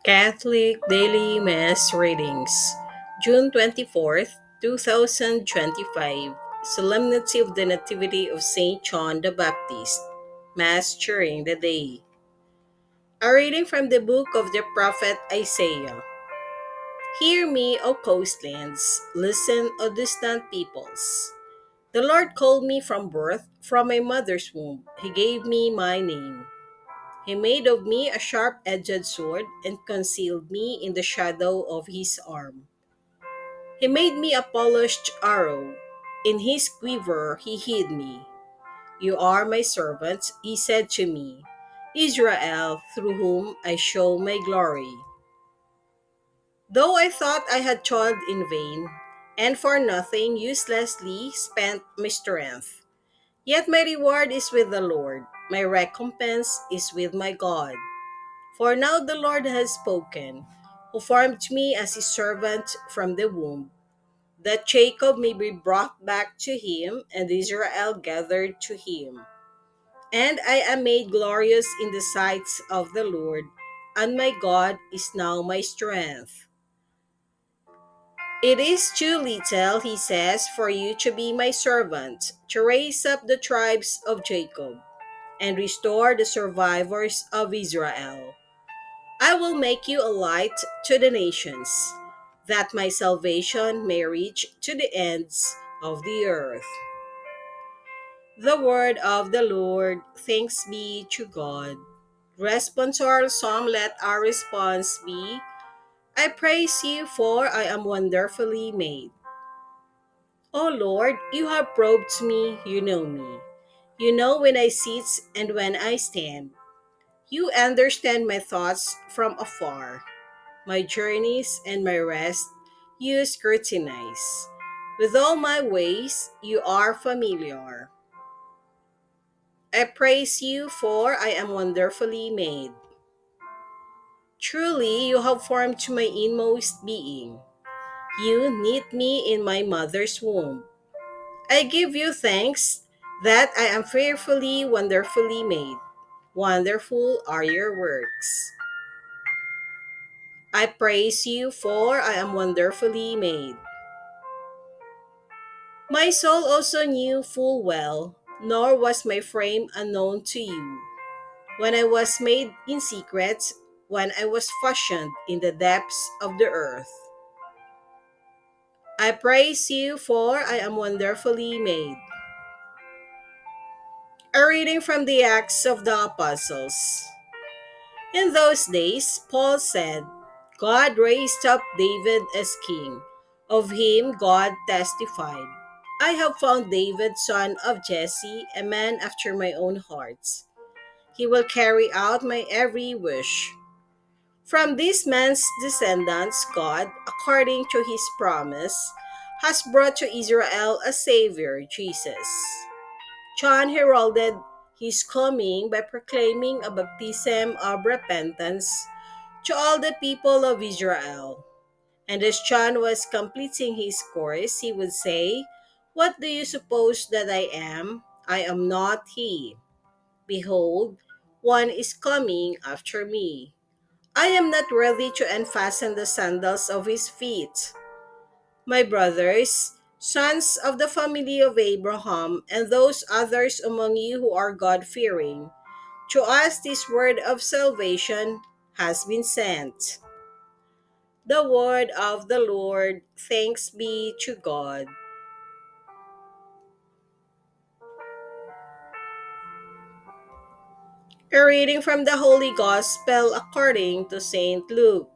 Catholic Daily Mass Readings, June 24th, 2025, Solemnity of the Nativity of St. John the Baptist, Mass during the day. A reading from the book of the prophet Isaiah. Hear me, O coastlands, listen, O distant peoples. The Lord called me from birth, from my mother's womb. He gave me my name. He made of me a sharp edged sword and concealed me in the shadow of his arm. He made me a polished arrow. In his quiver he hid me. You are my servant, he said to me, Israel, through whom I show my glory. Though I thought I had toiled in vain, and for nothing uselessly spent my strength, yet my reward is with the Lord, my recompense is with my God. For now the Lord has spoken, who formed me as his servant from the womb, that Jacob may be brought back to him, and Israel gathered to him. And I am made glorious in the sights of the Lord, and my God is now my strength. It is too little, he says, for you to be my servant, to raise up the tribes of Jacob, and restore the survivors of Israel. I will make you a light to the nations, that my salvation may reach to the ends of the earth. The word of the Lord, thanks be to God. Responsorial Psalm, let our response be, I praise you, for I am wonderfully made. O Lord, you have probed me, you know me. You know when I sit and when I stand. You understand my thoughts from afar. My journeys and my rest you scrutinize. With all my ways you are familiar. I praise you, for I am wonderfully made. Truly, you have formed to my inmost being. You knit me in my mother's womb. I give you thanks that I am fearfully, wonderfully made. Wonderful are your works. I praise you, for I am wonderfully made. My soul also knew full well, nor was my frame unknown to you. When I was made in secret, when I was fashioned in the depths of the earth. I praise you, for I am wonderfully made. A reading from the Acts of the Apostles. In those days, Paul said, God raised up David as king. Of him God testified, I have found David, son of Jesse, a man after my own heart. He will carry out my every wish. From this man's descendants, God, according to his promise, has brought to Israel a Savior, Jesus. John heralded his coming by proclaiming a baptism of repentance to all the people of Israel. And as John was completing his course, he would say, What do you suppose that I am? I am not he. Behold, one is coming after me. I am not worthy to unfasten the sandals of his feet. My brothers, sons of the family of Abraham, and those others among you who are God fearing, to us this word of salvation has been sent. The word of the Lord, thanks be to God. A reading from the Holy Gospel according to St. Luke.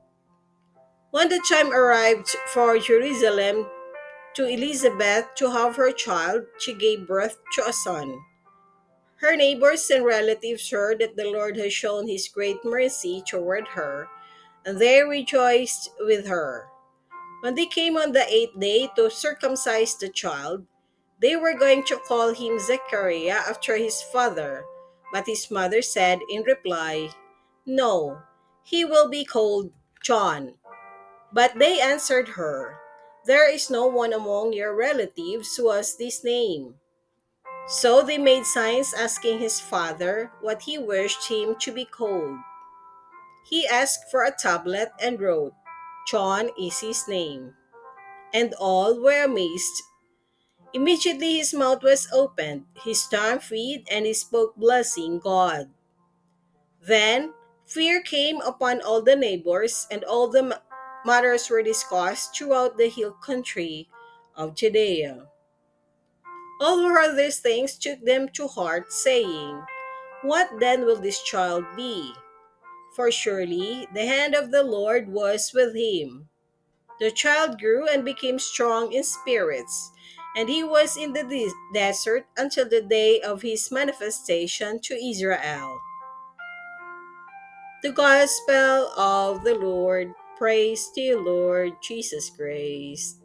When the time arrived for Jerusalem to Elizabeth to have her child, she gave birth to a son. Her neighbors and relatives heard that the Lord had shown his great mercy toward her, and they rejoiced with her. When they came on the eighth day to circumcise the child, they were going to call him Zechariah after his father, but his mother said in reply, No, he will be called John. But they answered her, There is no one among your relatives who has this name. So they made signs asking his father what he wished him to be called. He asked for a tablet and wrote, "John is his name." And all were amazed. Immediately his mouth was opened, his tongue freed, and he spoke, blessing God. Then fear came upon all the neighbors, and all the matters were discussed throughout the hill country of Judea. All who heard these things took them to heart, saying, "What then will this child be?" For surely the hand of the Lord was with him. The child grew and became strong in spirits, and he was in the desert until the day of his manifestation to Israel. The Gospel of the Lord. Praise to you, Lord Jesus Christ.